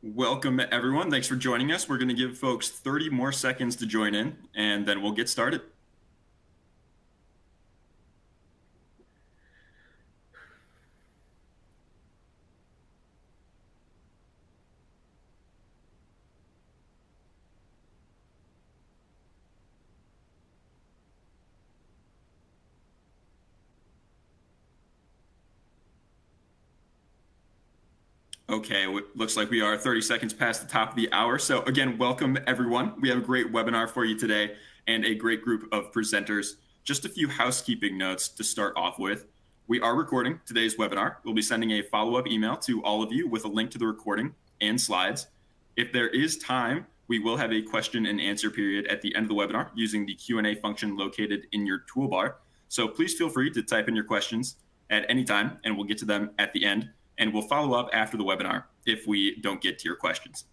Welcome, everyone. Thanks for joining us. We're going to give folks 30 more seconds to join in, and then we'll get started. Okay, looks like we are 30 seconds past the top of the hour. So again, welcome everyone. We have a great webinar for you today and a great group of presenters. Just a few housekeeping notes to start off with. We are recording today's webinar. We'll be sending a follow-up email to all of you with a link to the recording and slides. If there is time, we will have a question and answer period at the end of the webinar using the Q&A function located in your toolbar. So please feel free to type in your questions at any time and we'll get to them at the end. And we'll follow up after the webinar if we don't get to your questions.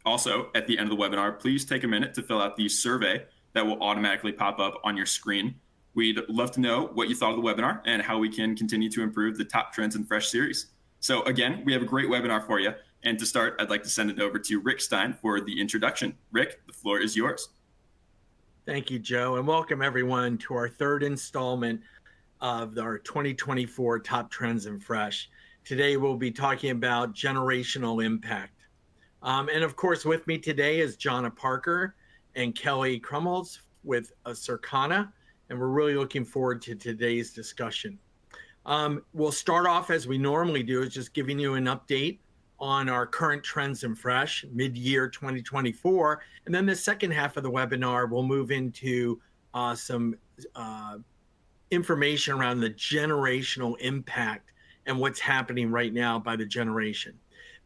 Also, at the end of the webinar, please take a minute to fill out the survey that will automatically pop up on your screen. We'd love to know what you thought of the webinar and how we can continue to improve the Top Trends in Fresh series. So again, we have a great webinar for you. And to start, I'd like to send it over to Rick Stein for the introduction. Rick, the floor is yours. Thank you, Joe, and welcome everyone to our third installment of our 2024 Top Trends in Fresh. Today, we'll be talking about generational impact. And of course, with me today is Jonna Parker and Kelly Crummels with Circana, and we're really looking forward to today's discussion. We'll start off as we normally do, is just giving you an update on our current trends in fresh mid-year 2024. And then the second half of the webinar, we'll move into some information around the generational impact and what's happening right now by the generation.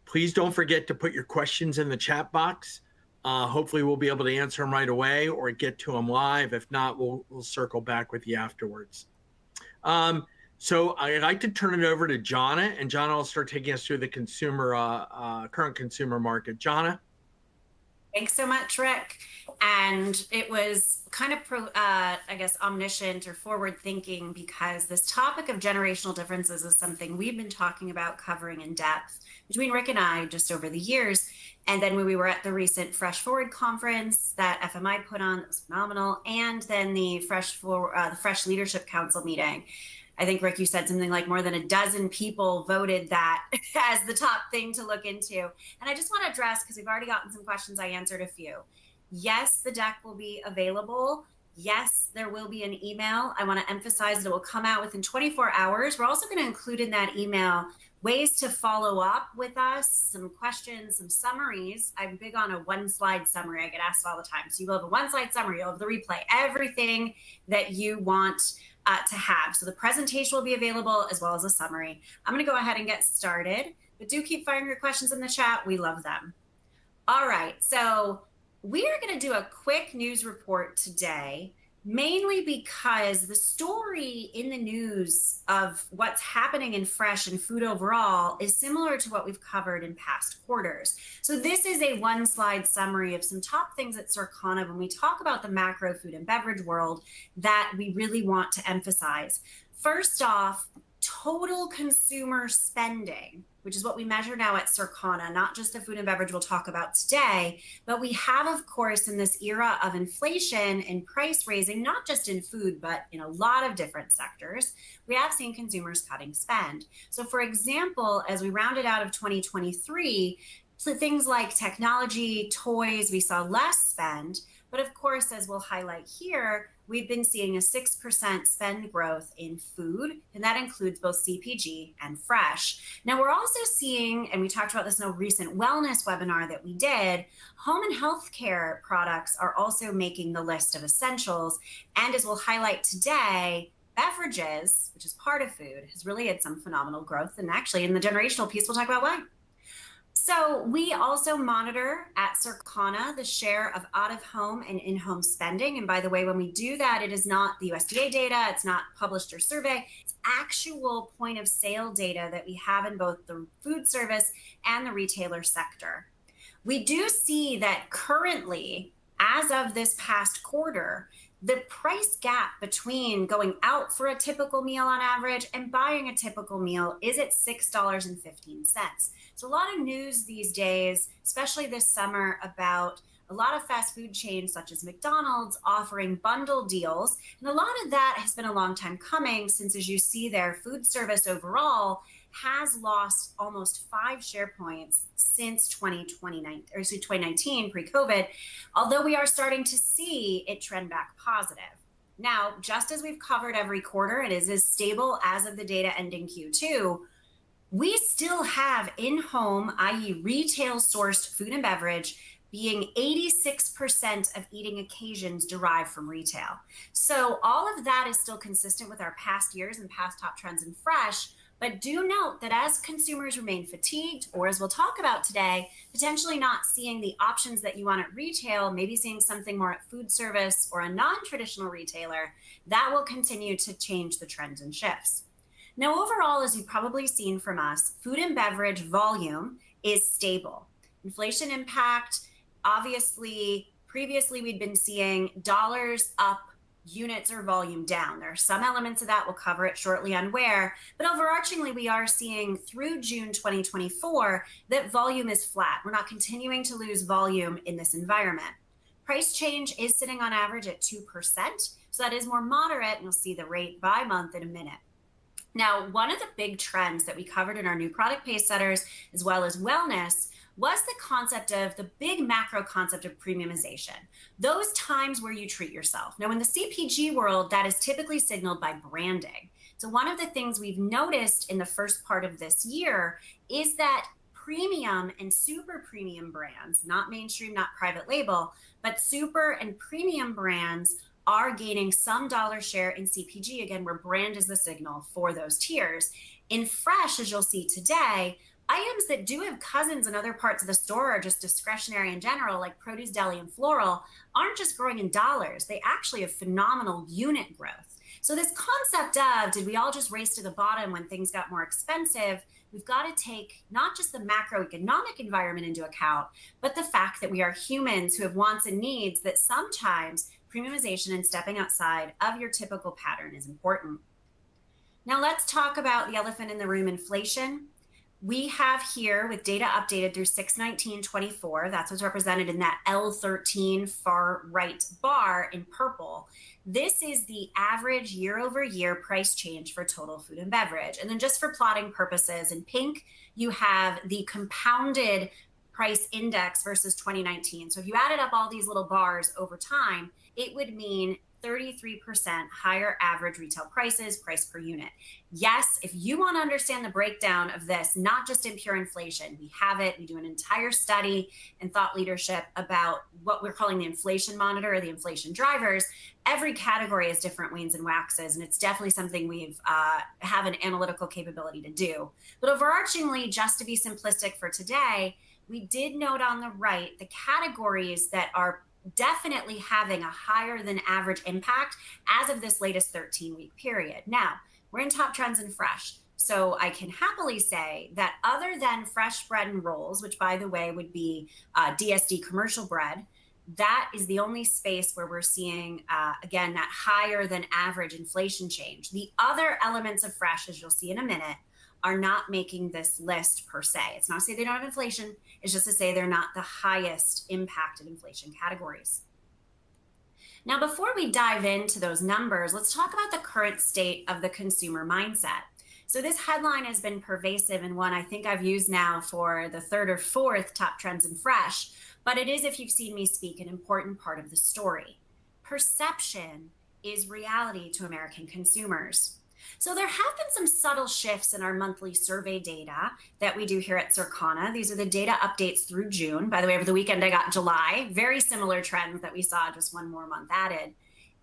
Please don't forget to put your questions in the chat box. Hopefully we'll be able to answer them right away or get to them live. If not, we'll circle back with you afterwards. So I'd like to turn it over to Jonna, and Jonna will start taking us through the current consumer market. Jonna? Thanks so much, Rick. And it was kind of, I guess, omniscient or forward thinking, because this topic of generational differences is something we've been talking about covering in depth between Rick and I just over the years. And then when we were at the recent Fresh Forward conference that FMI put on, that was phenomenal. And then the Fresh Leadership Council meeting. I think, Rick, you said something like more than a dozen people voted that as the top thing to look into. And I just want to address, because we've already gotten some questions, I answered a few. Yes, the deck will be available. Yes, there will be an email. I want to emphasize that it will come out within 24 hours. We're also going to include in that email ways to follow up with us, some questions, some summaries. I'm big on a one-slide summary. I get asked all the time. So you will have a one-slide summary, you'll have the replay, everything that you want to have. So the presentation will be available as well as a summary. I'm going to go ahead and get started, but do keep firing your questions in the chat. We love them. All right, so we are going to do a quick news report today, mainly because the story in the news of what's happening in fresh and food overall is similar to what we've covered in past quarters. So this is a one-slide summary of some top things at Circana when we talk about the macro food and beverage world that we really want to emphasize. First off, total consumer spending, which is what we measure now at Circana, not just the food and beverage we'll talk about today, but we have, of course, in this era of inflation and price raising, not just in food, but in a lot of different sectors, we have seen consumers cutting spend. So for example, as we rounded out of 2023, so things like technology, toys, we saw less spend. But of course, as we'll highlight here, we've been seeing a 6% spend growth in food, and that includes both CPG and fresh. Now, we're also seeing, and we talked about this in a recent wellness webinar that we did, home and healthcare products are also making the list of essentials. And as we'll highlight today, beverages, which is part of food, has really had some phenomenal growth. And actually, in the generational piece, we'll talk about why. So we also monitor at Circana the share of out-of-home and in-home spending. And by the way, when we do that, it is not the USDA data, it's not published or survey, it's actual point of sale data that we have in both the food service and the retailer sector. We do see that currently, as of this past quarter, the price gap between going out for a typical meal on average and buying a typical meal is at $6.15. So a lot of news these days, especially this summer, about a lot of fast food chains such as McDonald's offering bundle deals. And a lot of that has been a long time coming, since as you see there, food service overall has lost almost 5 share points since 2019 pre-COVID, although we are starting to see it trend back positive. Now, just as we've covered every quarter, it is as stable as of the data ending Q2. We still have in-home, i.e. retail sourced food and beverage, being 86% of eating occasions derived from retail. So all of that is still consistent with our past years and past top trends in fresh. But do note that as consumers remain fatigued, or as we'll talk about today, potentially not seeing the options that you want at retail, maybe seeing something more at food service or a non-traditional retailer, that will continue to change the trends and shifts. Now, overall, as you've probably seen from us, food and beverage volume is stable. Inflation impact, obviously, previously we'd been seeing dollars up, units or volume down. There are some elements of that. We'll cover it shortly on where, but overarchingly, we are seeing through June 2024 that volume is flat. We're not continuing to lose volume in this environment. Price change is sitting on average at 2%. So that is more moderate, and you'll see the rate by month in a minute. Now, one of the big trends that we covered in our new product pace setters, as well as wellness, was the concept of the big macro concept of premiumization, those times where you treat yourself. Now, in the CPG world, that is typically signaled by branding. So one of the things we've noticed in the first part of this year is that premium and super premium brands, not mainstream, not private label, but super and premium brands are gaining some dollar share in CPG, again, where brand is the signal for those tiers. In fresh, as you'll see today, items that do have cousins in other parts of the store are just discretionary in general, like produce, deli, and floral, aren't just growing in dollars. They actually have phenomenal unit growth. So this concept of, did we all just race to the bottom when things got more expensive? We've got to take not just the macroeconomic environment into account, but the fact that we are humans who have wants and needs, that sometimes premiumization and stepping outside of your typical pattern is important. Now let's talk about the elephant in the room, inflation. We have here, with data updated through 6/19/24, that's what's represented in that L13 far right bar in purple. This is the average year over year price change for total food and beverage. And then just for plotting purposes, in pink, you have the compounded price index versus 2019. So if you added up all these little bars over time, it would mean 33% higher average retail prices, price per unit. Yes, if you want to understand the breakdown of this, not just in pure inflation, we have it. We do an entire study and thought leadership about what we're calling the inflation monitor or the inflation drivers. Every category has different wanes and waxes, and it's definitely something we've have an analytical capability to do. But overarchingly, just to be simplistic for today, we did note on the right the categories that are definitely having a higher than average impact as of this latest 13-week period. Now, we're in top trends in fresh. So I can happily say that other than fresh bread and rolls, which by the way would be DSD commercial bread, that is the only space where we're seeing, again, that higher than average inflation change. The other elements of fresh, as you'll see in a minute, are not making this list per se. It's not to say they don't have inflation. It's just to say they're not the highest impacted inflation categories. Now, before we dive into those numbers, let's talk about the current state of the consumer mindset. So this headline has been pervasive, and one I think I've used now for the third or fourth top trends in fresh, but it is, if you've seen me speak, an important part of the story. Perception is reality to American consumers. So there have been some subtle shifts in our monthly survey data that we do here at Circana. These are the data updates through June. By the way, over the weekend, I got July. Very similar trends that we saw, just one more month added.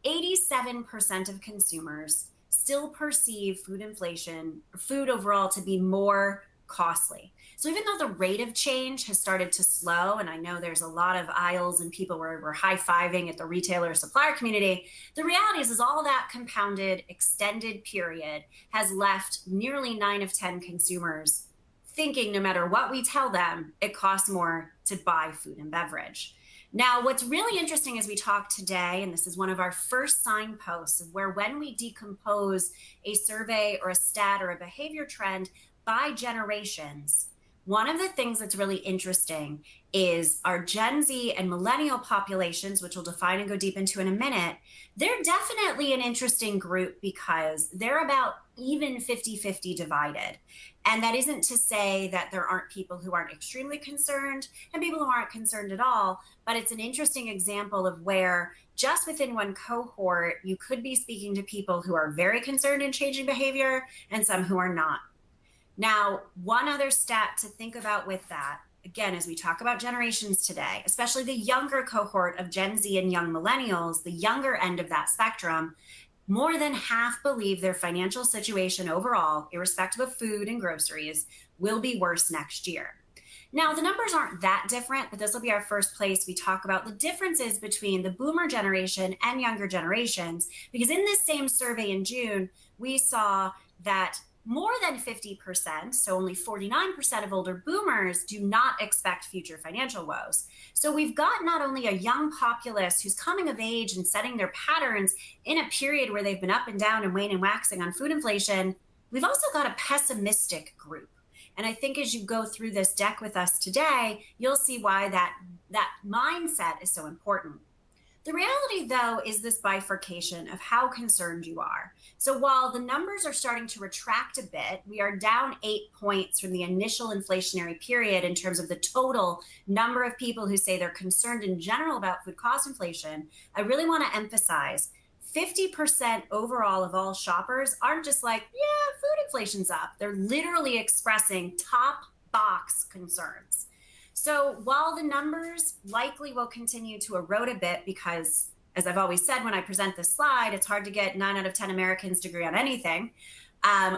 87% of consumers still perceive food inflation, food overall, to be more costly. So even though the rate of change has started to slow, and I know there's a lot of aisles and people where we're high-fiving at the retailer supplier community, the reality is all that compounded extended period has left nearly 9 of 10 consumers thinking no matter what we tell them, it costs more to buy food and beverage. Now, what's really interesting as we talk today, and this is one of our first signposts of where when we decompose a survey or a stat or a behavior trend by generations, one of the things that's really interesting is our Gen Z and millennial populations, which we'll define and go deep into in a minute. They're definitely an interesting group because they're about even 50-50 divided. And that isn't to say that there aren't people who aren't extremely concerned and people who aren't concerned at all, but it's an interesting example of where just within one cohort, you could be speaking to people who are very concerned in changing behavior and some who are not. Now, one other stat to think about with that, again, as we talk about generations today, especially the younger cohort of Gen Z and young millennials, the younger end of that spectrum, more than half believe their financial situation overall, irrespective of food and groceries, will be worse next year. Now, the numbers aren't that different, but this will be our first place we talk about the differences between the boomer generation and younger generations, because in this same survey in June, we saw that more than 50%, so only 49% of older boomers do not expect future financial woes. So we've got not only a young populace who's coming of age and setting their patterns in a period where they've been up and down and wane and waxing on food inflation, we've also got a pessimistic group. And I think as you go through this deck with us today, you'll see why that mindset is so important. The reality, though, is this bifurcation of how concerned you are. So while the numbers are starting to retract a bit, we are down 8 points from the initial inflationary period in terms of the total number of people who say they're concerned in general about food cost inflation. I really want to emphasize 50% overall of all shoppers aren't just like, yeah, food inflation's up. They're literally expressing top box concerns. So while the numbers likely will continue to erode a bit because, as I've always said when I present this slide, it's hard to get 9 out of 10 Americans to agree on anything.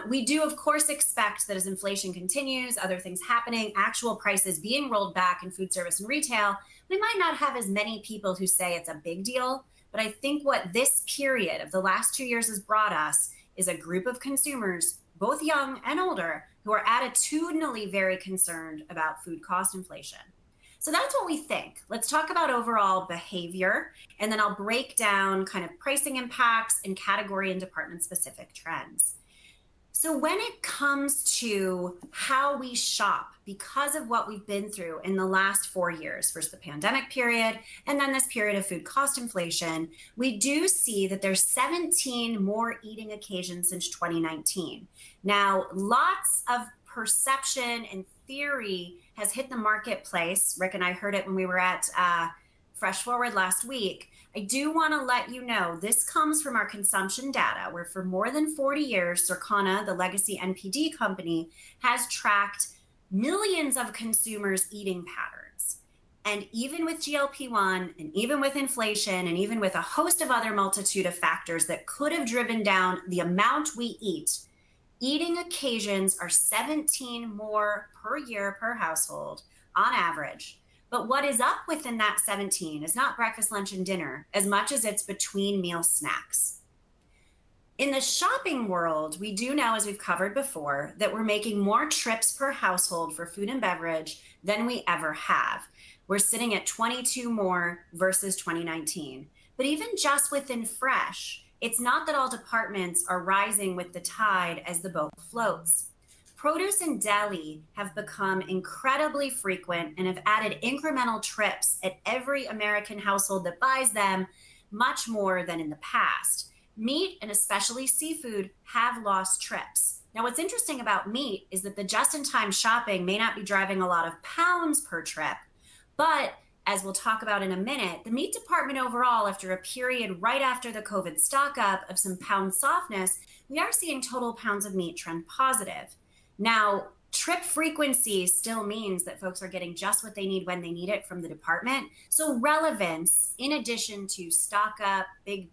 We do, of course, expect that as inflation continues, other things happening, actual prices being rolled back in food service and retail, we might not have as many people who say it's a big deal. But I think what this period of the last 2 years has brought us is a group of consumers, both young and older, who are attitudinally very concerned about food cost inflation. So that's what we think. Let's talk about overall behavior, and then I'll break down kind of pricing impacts and category and department specific trends. So when it comes to how we shop, because of what we've been through in the last 4 years, first the pandemic period, and then this period of food cost inflation, we do see that there's 17 more eating occasions since 2019. Now, lots of perception and theory has hit the marketplace. Rick and I heard it when we were at Fresh Forward last week. I do want to let you know this comes from our consumption data, where for more than 40 years, Circana, the legacy NPD company, has tracked millions of consumers' eating patterns. And even with GLP-1 and even with inflation and even with a host of other multitude of factors that could have driven down the amount we eat, eating occasions are 17 more per year per household on average. But what is up within that 17 is not breakfast, lunch, and dinner as much as it's between meal snacks. In the shopping world, we do know, as we've covered before, that we're making more trips per household for food and beverage than we ever have. We're sitting at 22 more versus 2019. But even just within fresh, it's not that all departments are rising with the tide as the boat floats. Produce and deli have become incredibly frequent and have added incremental trips at every American household that buys them, much more than in the past. Meat, and especially seafood, have lost trips. Now, what's interesting about meat is that the just-in-time shopping may not be driving a lot of pounds per trip, but as we'll talk about in a minute, the meat department overall, after a period right after the COVID stock up of some pound softness, we are seeing total pounds of meat trend positive. Now, trip frequency still means that folks are getting just what they need when they need it from the department. So relevance, in addition to stock up, big,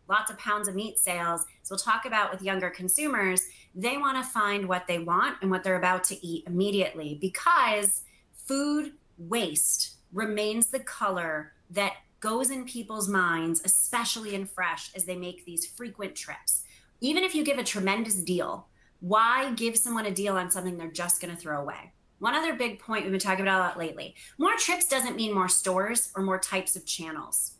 lots of pounds of meat sales, so we'll talk about with younger consumers, they want to find what they want and what they're about to eat immediately, because food waste remains the color that goes in people's minds, especially in fresh, as they make these frequent trips. Even if you give a tremendous deal, why give someone a deal on something they're just going to throw away? one other big point we've been talking about a lot lately. More trips doesn't mean more stores or more types of channels.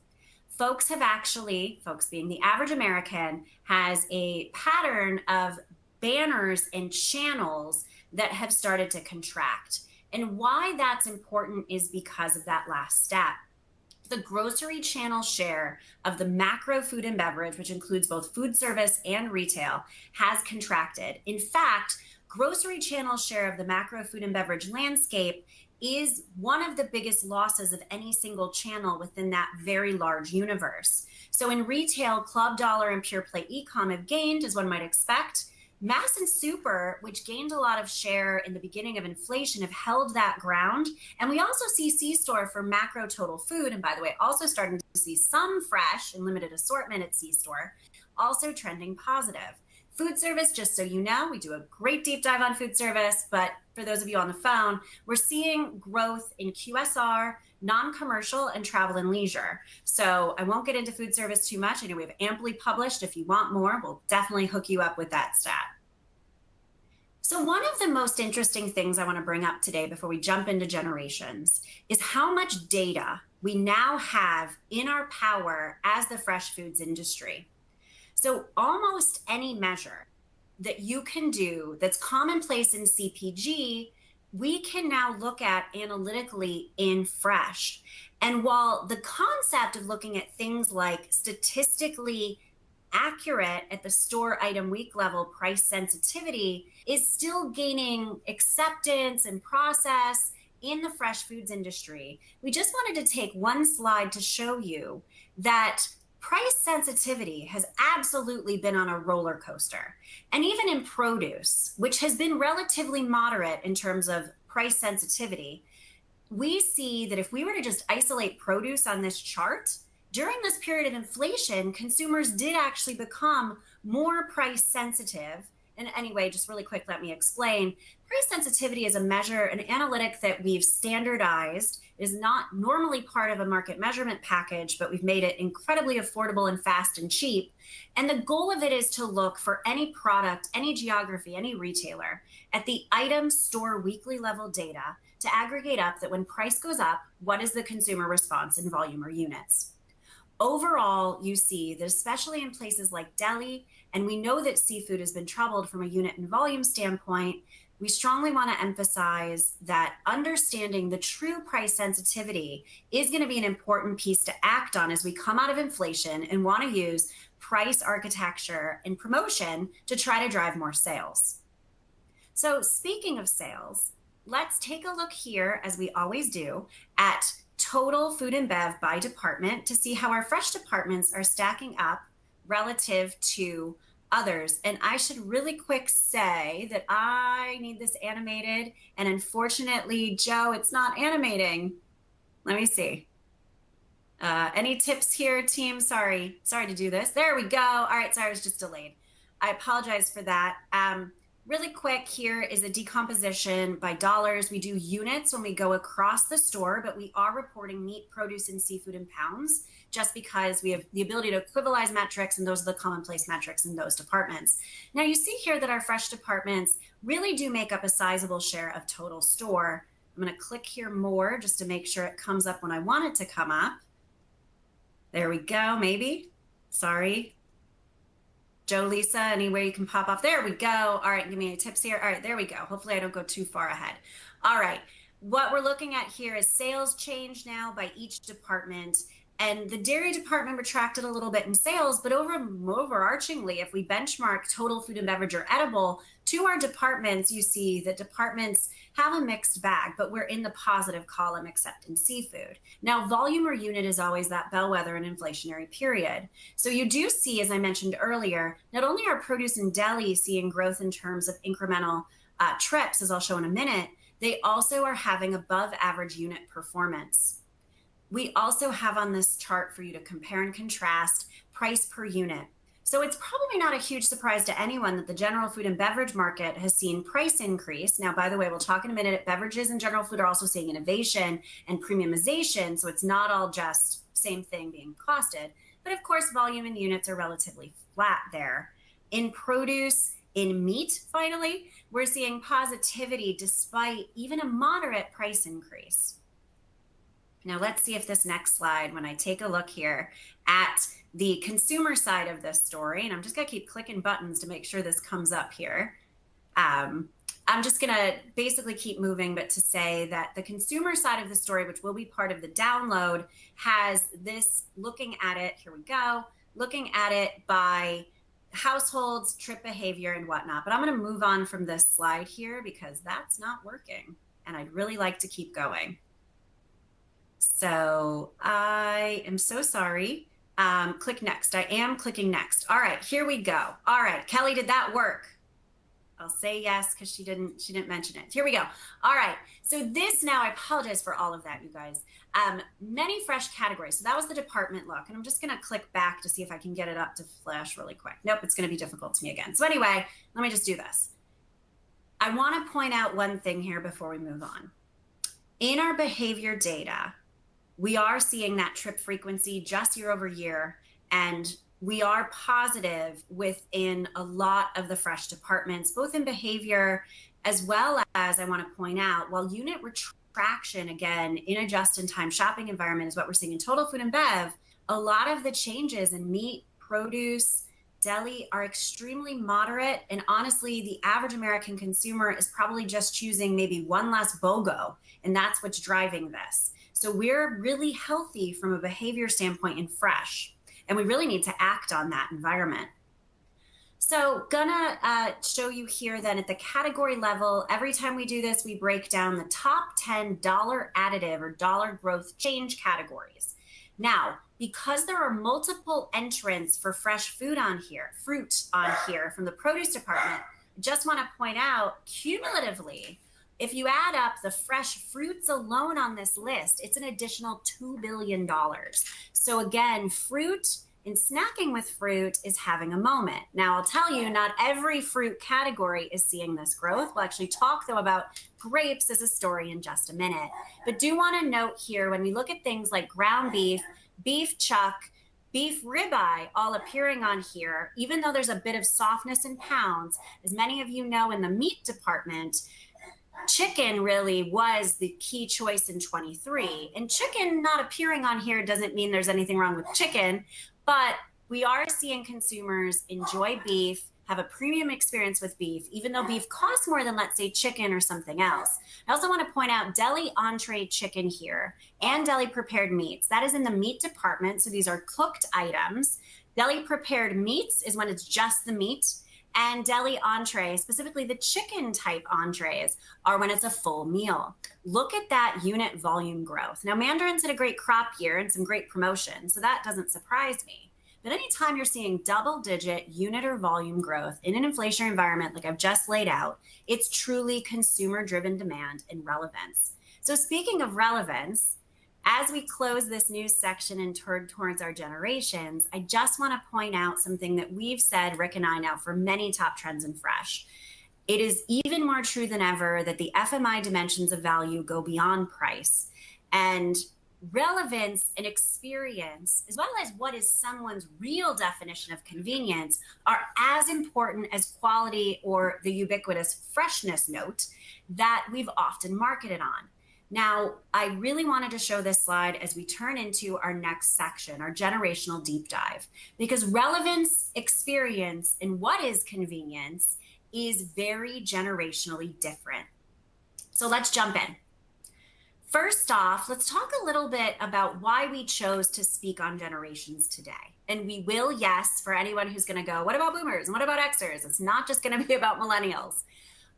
Folks being the average American, has a pattern of banners and channels that have started to contract. And why that's important is because of that last stat. The grocery channel share of the macro food and beverage, which includes both food service and retail, has contracted. In fact, grocery channel share of the macro food and beverage landscape is one of the biggest losses of any single channel within that very large universe. So in retail, club, dollar, and pure play e-com have gained, as one might expect. Mass and super, which gained a lot of share in the beginning of inflation, have held that ground. And we also see C-store for macro total food, and by the way, also starting to see some fresh and limited assortment at C-store, also trending positive. Food service, just so you know, we do a great deep dive on food service, but for those of you on the phone, we're seeing growth in QSR, non-commercial, and travel and leisure. So I won't get into food service too much. I know we have amply published. If you want more, we'll definitely hook you up with that stat. So one of the most interesting things I want to bring up today before we jump into generations is how much data we now have in our power as the fresh foods industry. So almost any measure that you can do that's commonplace in CPG, we can now look at analytically in fresh. And while the concept of looking at things like statistically accurate at the store item week level price sensitivity is still gaining acceptance and process in the fresh foods industry, we just wanted to take one slide to show you that price sensitivity has absolutely been on a roller coaster. And even in produce, which has been relatively moderate in terms of price sensitivity, we see that if we were to just isolate produce on this chart, during this period of inflation, consumers did actually become more price sensitive. And anyway, just really quick, let me explain. Price sensitivity is a measure, an analytic that we've standardized. It is not normally part of a market measurement package, but we've made it incredibly affordable and fast and cheap. And the goal of it is to look for any product, any geography, any retailer at the item store weekly level data to aggregate up that when price goes up, what is the consumer response in volume or units? Overall, you see that especially in places like deli, and we know that seafood has been troubled from a unit and volume standpoint, we strongly want to emphasize that understanding the true price sensitivity is going to be an important piece to act on as we come out of inflation and want to use price architecture and promotion to try to drive more sales. So speaking of sales, let's take a look here, as we always do, at total food and bev by department to see how our fresh departments are stacking up relative to others. And I should really quick say that I need this animated, and unfortunately, Joe, it's not animating. Let me see. Any tips here, team? Sorry to do this. There we go. All right, sorry, I was just delayed. I apologize for that. Really quick, here is a decomposition by dollars. We do units when we go across the store, but we are reporting meat, produce, and seafood in pounds, just because we have the ability to equivalize metrics, and those are the commonplace metrics in those departments. Now you see here that our fresh departments really do make up a sizable share of total store. I'm going to click here more just to make sure it comes up when I want it to come up. There we go, maybe. Sorry. Joe, Lisa, anywhere you can pop off. There we go. All right, give me any tips here. All right, there we go. Hopefully I don't go too far ahead. All right, what we're looking at here is sales change now by each department. And the dairy department retracted a little bit in sales, but overarchingly, if we benchmark total food and beverage or edible to our departments, you see that departments have a mixed bag, but we're in the positive column except in seafood. Now, volume or unit is always that bellwether in inflationary period. So you do see, as I mentioned earlier, not only are produce and deli seeing growth in terms of incremental trips, as I'll show in a minute, they also are having above average unit performance. We also have on this chart for you to compare and contrast price per unit. So it's probably not a huge surprise to anyone that the general food and beverage market has seen price increase. Now, by the way, we'll talk in a minute. Beverages and general food are also seeing innovation and premiumization. So it's not all just same thing being costed. But of course, volume and units are relatively flat there. In produce, In meat, finally, we're seeing positivity despite even a moderate price increase. Now let's see if this next slide, when I take a look here at the consumer side of this story, and I'm just gonna keep clicking buttons to make sure this comes up here. I'm just gonna basically keep moving, but to say that the consumer side of the story, which will be part of the download, has this looking at it, here we go, looking at it by households, trip behavior, and whatnot. But I'm gonna move on from this slide here because that's not working. And I'd really like to keep going. So I am so sorry. Click next. I am clicking next. All right, here we go. All right, Kelly, did that work? I'll say yes because she didn't mention it. Here we go. All right. So this now, I apologize for all of that, you guys. Many fresh categories. So that was the department look. And I'm just going to click back to see if I can get it up to flash really quick. Nope, it's going to be difficult to me again. So anyway, let me just do this. I want to point out one thing here before we move on. In our behavior data, we are seeing that trip frequency just year over year, and we are positive within a lot of the fresh departments, both in behavior as well as, I want to point out, while unit retraction, again, in a just-in-time shopping environment is what we're seeing in total food and bev, a lot of the changes in meat, produce, deli are extremely moderate. And honestly, the average American consumer is probably just choosing maybe one less BOGO, and that's what's driving this. So we're really healthy from a behavior standpoint in fresh. And we really need to act on that environment. So gonna show you here then at the category level, every time we do this, we break down the top 10 dollar additive or dollar growth change categories. Now, because there are multiple entrants for fresh food on here, fruit on here from the produce department, I just wanna point out cumulatively, if you add up the fresh fruits alone on this list, it's an additional $2 billion. So again, fruit and snacking with fruit is having a moment. Now, I'll tell you, not every fruit category is seeing this growth. We'll actually talk, though, about grapes as a story in just a minute. But do want to note here, when we look at things like ground beef, beef chuck, beef ribeye all appearing on here, even though there's a bit of softness in pounds, as many of you know in the meat department, chicken really was the key choice in 23. And chicken not appearing on here doesn't mean there's anything wrong with chicken, but we are seeing consumers enjoy beef, have a premium experience with beef, even though beef costs more than, let's say, chicken or something else. I also want to point out deli entree chicken here and deli prepared meats. That is in the meat department. So these are cooked items. Deli prepared meats is when it's just the meat. And deli entree, specifically the chicken type entrees, are when it's a full meal. Look at that unit volume growth. Now, Mandarin's had a great crop year and some great promotion, so that doesn't surprise me. But anytime you're seeing double-digit unit or volume growth in an inflationary environment like I've just laid out, it's truly consumer-driven demand and relevance. So speaking of relevance, as we close this news section and turn towards our generations, I just want to point out something that we've said, Rick and I, now for many top trends in fresh. It is even more true than ever that the FMI dimensions of value go beyond price. And relevance and experience, as well as what is someone's real definition of convenience, are as important as quality or the ubiquitous freshness note that we've often marketed on. Now, I really wanted to show this slide as we turn into our next section, our generational deep dive, because relevance, experience, and what is convenience is very generationally different. So let's jump in. First off, let's talk a little bit about why we chose to speak on generations today. And we will, yes, for anyone who's going to go, what about boomers and what about Xers? It's not just going to be about millennials.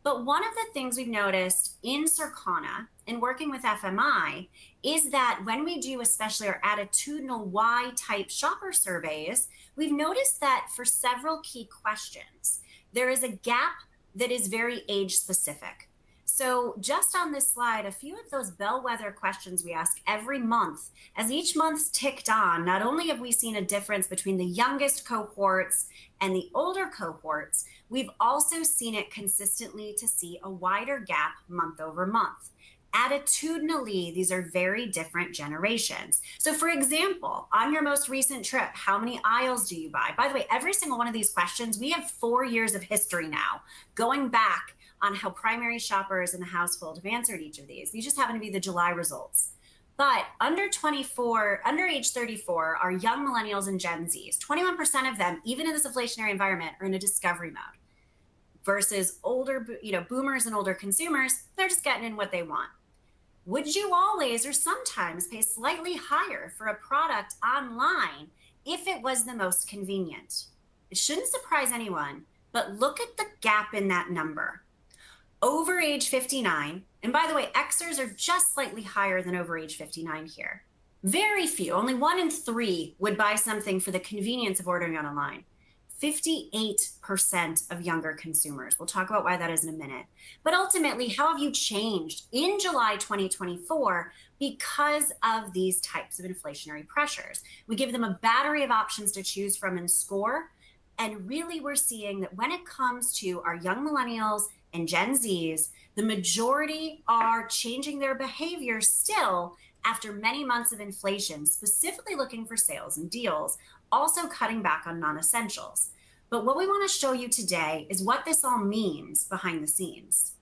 But one of the things we've noticed in Circana and working with FMI is that when we do especially our attitudinal why type shopper surveys, we've noticed that for several key questions, there is a gap that is very age specific. So just on this slide, a few of those bellwether questions we ask every month, as each month's ticked on, not only have we seen a difference between the youngest cohorts and the older cohorts, we've also seen it consistently to see a wider gap month over month. attitudinally, these are very different generations. So for example, on your most recent trip, how many aisles do you buy? By the way, every single one of these questions, we have 4 years of history now, going back on how primary shoppers in the household have answered each of these. These just happen to be the July results. But under age 34 are young millennials and Gen Zs. 21% of them, even in this inflationary environment, are in a discovery mode. Versus older, boomers and older consumers, they're just getting in what they want. Would you always or sometimes pay slightly higher for a product online if it was the most convenient? It shouldn't surprise anyone, but look at the gap in that number. Over age 59, and by the way, Xers are just slightly higher than over age 59 here. Very few, only 1 in 3 would buy something for the convenience of ordering online. 58% of younger consumers. We'll talk about why that is in a minute. But ultimately, how have you changed in July 2024 because of these types of inflationary pressures? We give them a battery of options to choose from and score. And really, we're seeing that when it comes to our young millennials and Gen Zs, the majority are changing their behavior still after many months of inflation, specifically looking for sales and deals, also cutting back on non-essentials. But what we want to show you today is what this all means behind the scenes.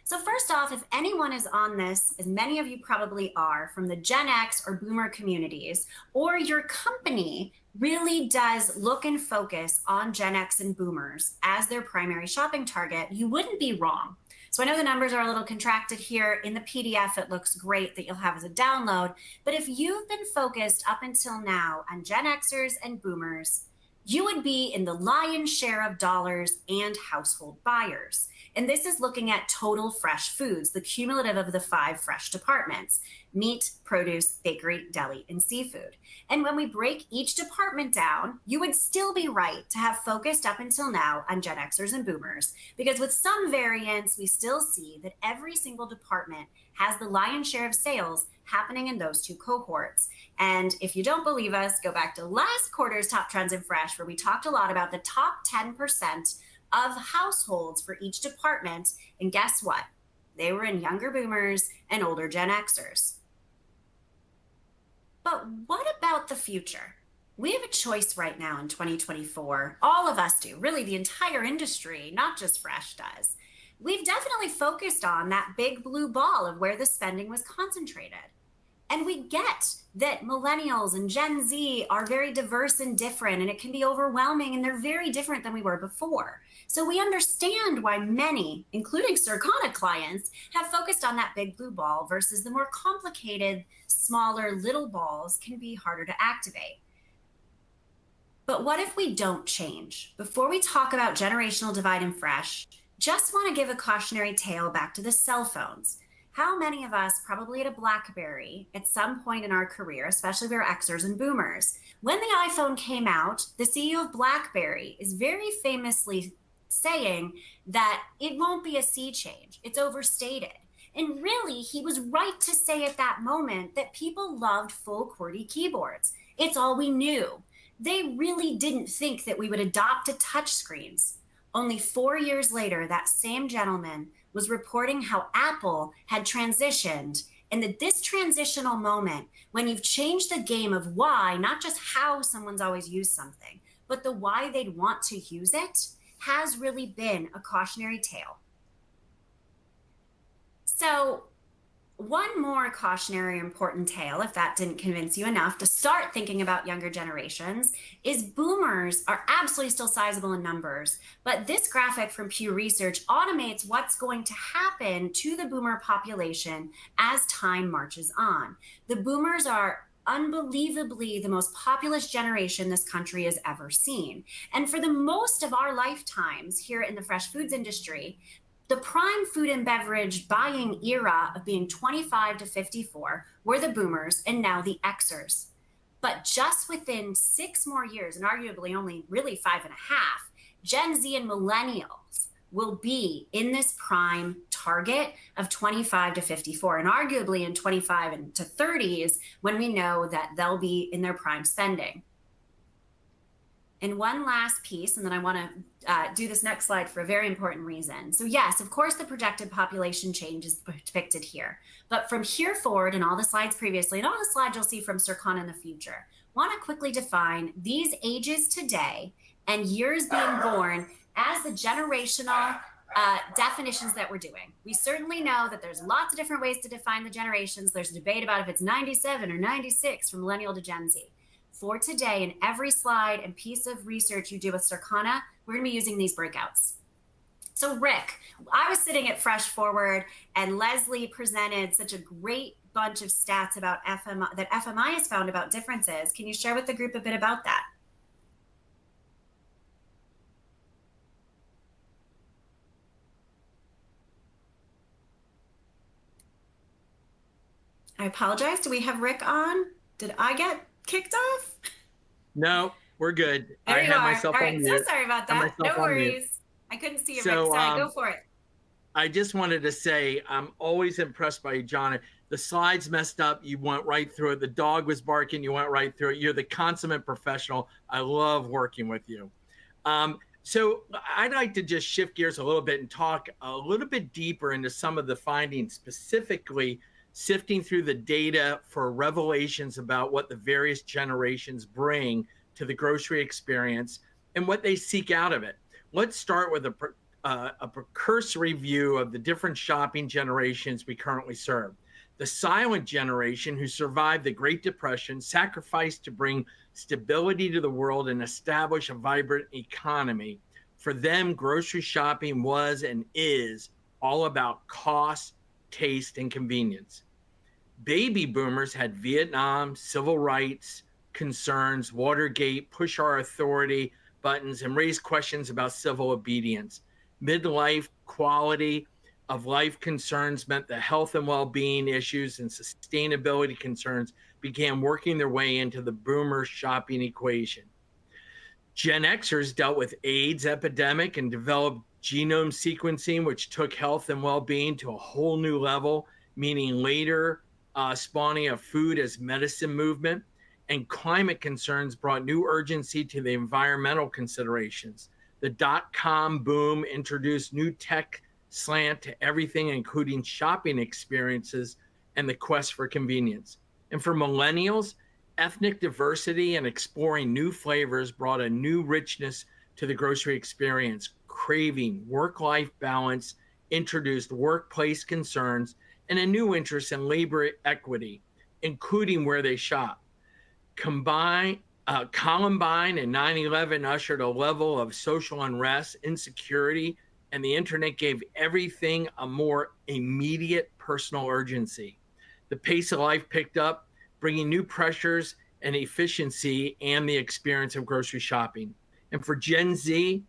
So first off, if anyone is on this, as many of you probably are, from the Gen X or Boomer communities, or your company really does look and focus on Gen X and Boomers as their primary shopping target, you wouldn't be wrong. So I know the numbers are a little contracted here. In the PDF, it looks great that you'll have as a download. But if you've been focused up until now on Gen Xers and Boomers, you would be in the lion's share of dollars and household buyers. And this is looking at total fresh foods, the cumulative of the 5 fresh departments: meat, produce, bakery, deli, and seafood. And when we break each department down, you would still be right to have focused up until now on Gen Xers and Boomers, because with some variance, we still see that every single department has the lion's share of sales happening in those 2 cohorts. And if you don't believe us, go back to last quarter's Top Trends in Fresh, where we talked a lot about the top 10% of households for each department. And guess what? They were in younger Boomers and older Gen Xers. But what about the future? We have a choice right now in 2024. All of us do, really the entire industry, not just Fresh does. We've definitely focused on that big blue ball of where the spending was concentrated. And we get that millennials and Gen Z are very diverse and different, and it can be overwhelming, and they're very different than we were before. So we understand why many, including Circana clients, have focused on that big blue ball versus the more complicated, smaller little balls can be harder to activate. But what if we don't change? Before we talk about generational divide in Fresh, just want to give a cautionary tale back to the cell phones. How many of us probably had a BlackBerry at some point in our career, especially if we were Xers and Boomers? When the iPhone came out, the CEO of BlackBerry is very famously saying that it won't be a sea change. It's overstated. And really, he was right to say at that moment that people loved full QWERTY keyboards. It's all we knew. They really didn't think that we would adopt to touchscreens. Only 4 years later, that same gentleman was reporting how Apple had transitioned, and that this transitional moment, when you've changed the game of why, not just how someone's always used something, but the why they'd want to use it, has really been a cautionary tale. So one more cautionary important tale, if that didn't convince you enough to start thinking about younger generations, is Boomers are absolutely still sizable in numbers, but this graphic from Pew Research automates what's going to happen to the Boomer population as time marches on. The Boomers are unbelievably the most populous generation this country has ever seen. And for the most of our lifetimes here in the fresh foods industry, the prime food and beverage buying era of being 25 to 54 were the Boomers and now the Xers. But just within 6 more years, and arguably only really 5.5, Gen Z and Millennials will be in this prime target of 25 to 54, and arguably in 25 and to 30s when we know that they'll be in their prime spending. And one last piece, and then I want to do this next slide for a very important reason. So yes, of course, the projected population change is depicted here. But from here forward, and all the slides previously, and all the slides you'll see from Circana in the future, want to quickly define these ages today and years being born as the generational definitions that we're doing. We certainly know that there's lots of different ways to define the generations. There's a debate about if it's 97 or 96 from millennial to Gen Z. For today, in every slide and piece of research you do with Circana, we're going to be using these breakouts. So Rick, I was sitting at Fresh Forward and Leslie presented such a great bunch of stats about FMI that FMI has found about differences. Can you share with the group a bit about that? I apologize. Do we have Rick on? Did I get kicked off? No, we're good. There I you had are. myself All right, on so mute. sorry about that. No worries. I couldn't see you, So, Rick. Sorry, go for it. I just wanted to say I'm always impressed by you, John. The slides messed up. You went right through it. The dog was barking. You went right through it. You're the consummate professional. I love working with you. So I'd like to just shift gears a little bit and talk a little bit deeper into some of the findings, specifically sifting through the data for revelations about what the various generations bring to the grocery experience and what they seek out of it. Let's start with a precursory view of the different shopping generations we currently serve. The silent generation, who survived the Great Depression, sacrificed to bring stability to the world and establish a vibrant economy. For them, grocery shopping was and is all about cost, taste, and convenience. Baby boomers had Vietnam, civil rights concerns, Watergate, push our authority buttons, and raise questions about civil obedience. Midlife quality of life concerns meant the health and well-being issues and sustainability concerns began working their way into the boomer shopping equation. Gen Xers dealt with AIDS epidemic and developed genome sequencing, which took health and well-being to a whole new level, meaning later spawning a food as medicine movement. And climate concerns brought new urgency to the environmental considerations. The dot-com boom introduced new tech slant to everything, including shopping experiences and the quest for convenience. And for millennials, ethnic diversity and exploring new flavors brought a new richness to the grocery experience. Craving work-life balance introduced workplace concerns and a new interest in labor equity, including where they shop. Columbine and 9/11 ushered a level of social unrest, insecurity, and the internet gave everything a more immediate personal urgency. The pace of life picked up, bringing new pressures and efficiency and the experience of grocery shopping. And for Gen Z,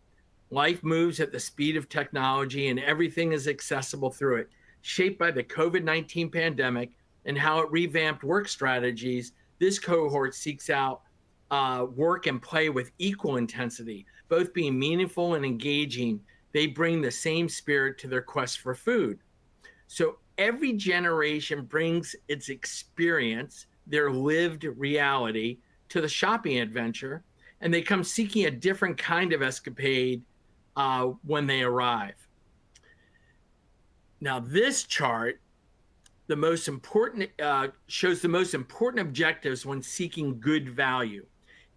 life moves at the speed of technology and everything is accessible through it. Shaped by the COVID-19 pandemic and how it revamped work strategies, this cohort seeks out work and play with equal intensity, both being meaningful and engaging. They bring the same spirit to their quest for food. So every generation brings its experience, their lived reality, to the shopping adventure, and they come seeking a different kind of escapade when they arrive. Now, this chart, the most important, shows the most important objectives when seeking good value.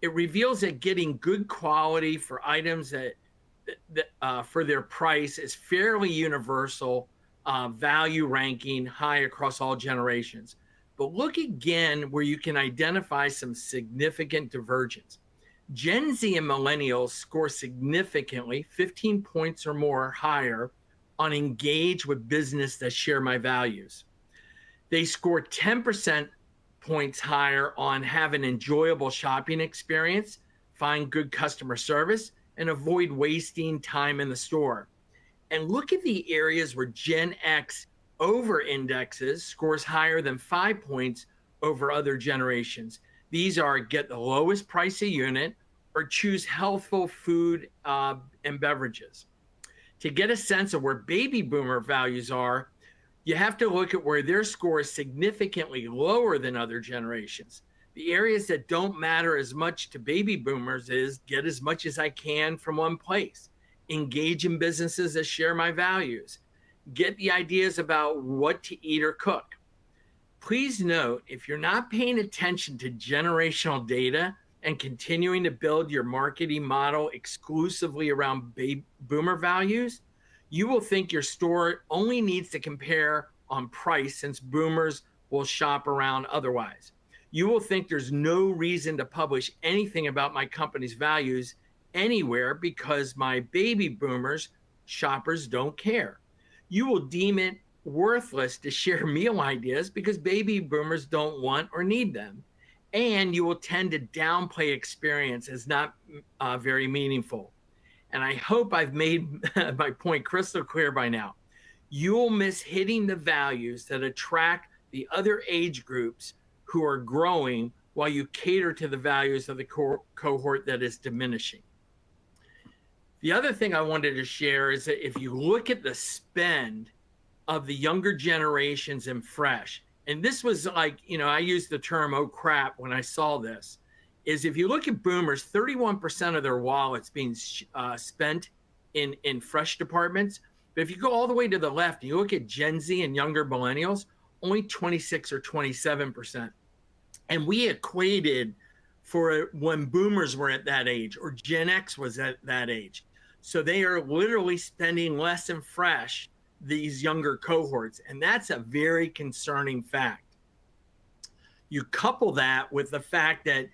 It reveals that getting good quality for items that for their price is fairly universal, value ranking high across all generations. But look again where you can identify some significant divergence. Gen Z and millennials score significantly, 15 points or more higher, on engage with business that share my values. They score 10% points higher on have an enjoyable shopping experience, find good customer service, and avoid wasting time in the store. And look at the areas where Gen X over indexes, scores higher than 5 points over other generations. These are get the lowest price a unit or choose healthful food and beverages. To get a sense of where baby boomer values are, you have to look at where their score is significantly lower than other generations. The areas that don't matter as much to baby boomers is get as much as I can from one place, engage in businesses that share my values, get the ideas about what to eat or cook. Please note, if you're not paying attention to generational data and continuing to build your marketing model exclusively around boomer values, you will think your store only needs to compare on price since boomers will shop around otherwise. You will think there's no reason to publish anything about my company's values anywhere because my baby boomers shoppers don't care. You will deem it worthless to share meal ideas because baby boomers don't want or need them. And you will tend to downplay experience as not very meaningful. And I hope I've made my point crystal clear by now. You'll miss hitting the values that attract the other age groups who are growing while you cater to the values of the cohort that is diminishing. The other thing I wanted to share is that if you look at the spend of the younger generations in fresh, and this was like, I used the term, oh crap, when I saw this, is if you look at boomers, 31% of their wallets being spent in fresh departments. But if you go all the way to the left and you look at Gen Z and younger millennials, only 26 or 27%. And we equated for when boomers were at that age or Gen X was at that age. So they are literally spending less in fresh, these younger cohorts. And that's a very concerning fact. You couple that with the fact that,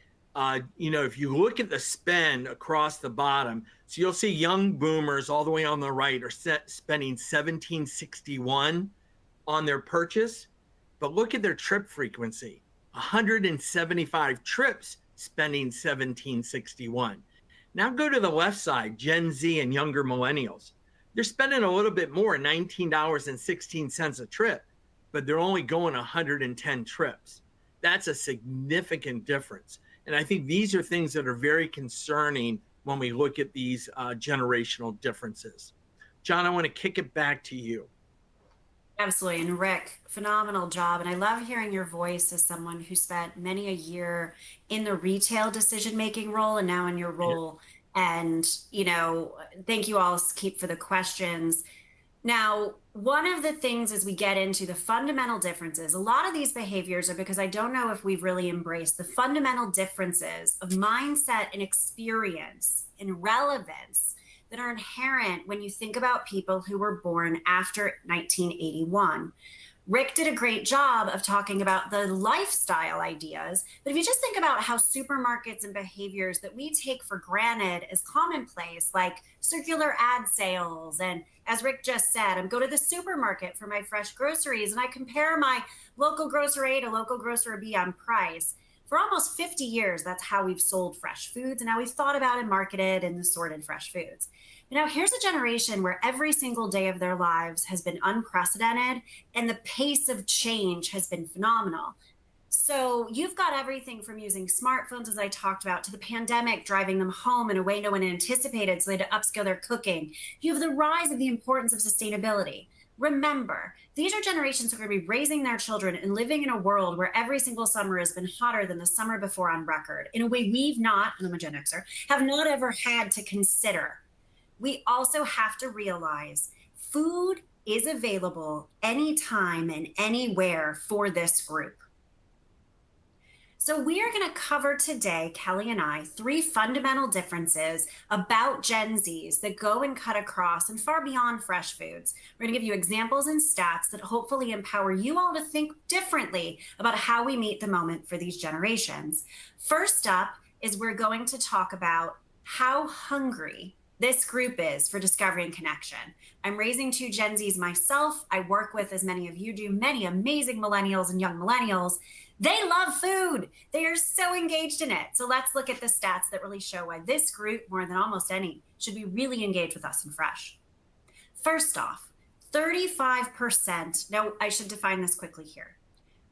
if you look at the spend across the bottom, so you'll see young boomers all the way on the right are spending $17.61 on their purchase. But look at their trip frequency, 175 trips spending $17.61. Now go to the left side, Gen Z and younger millennials. They're spending a little bit more, $19.16 a trip, but they're only going 110 trips. That's a significant difference. And I think these are things that are very concerning when we look at these generational differences. John, I want to kick it back to you. Absolutely. And Rick, phenomenal job. And I love hearing your voice as someone who spent many a year in the retail decision-making role and now in your role. Yeah. And, thank you all, Keep, for the questions. Now, one of the things as we get into the fundamental differences, a lot of these behaviors are because I don't know if we've really embraced the fundamental differences of mindset and experience and relevance that are inherent when you think about people who were born after 1981. Rick did a great job of talking about the lifestyle ideas, but if you just think about how supermarkets and behaviors that we take for granted as commonplace, like circular ad sales, and as Rick just said, I'm going to the supermarket for my fresh groceries and I compare my local grocer A to local grocer B on price. For almost 50 years, that's how we've sold fresh foods and how we've thought about and marketed and assorted fresh foods. Now, here's a generation where every single day of their lives has been unprecedented and the pace of change has been phenomenal. So you've got everything from using smartphones, as I talked about, to the pandemic driving them home in a way no one anticipated, so they had to upskill their cooking. You have the rise of the importance of sustainability. Remember, these are generations who are going to be raising their children and living in a world where every single summer has been hotter than the summer before on record, in a way we've not, and I'm a Gen Xer, have not ever had to consider. We also have to realize food is available anytime and anywhere for this group. So we are going to cover today, Kelly and I, 3 fundamental differences about Gen Zs that go and cut across and far beyond fresh foods. We're going to give you examples and stats that hopefully empower you all to think differently about how we meet the moment for these generations. First up is we're going to talk about how hungry this group is for discovery and connection. I'm raising 2 Gen Zs myself. I work with, as many of you do, many amazing millennials and young millennials. They love food. They are so engaged in it. So let's look at the stats that really show why this group, more than almost any, should be really engaged with us in Fresh. First off, 35%. Now, I should define this quickly here.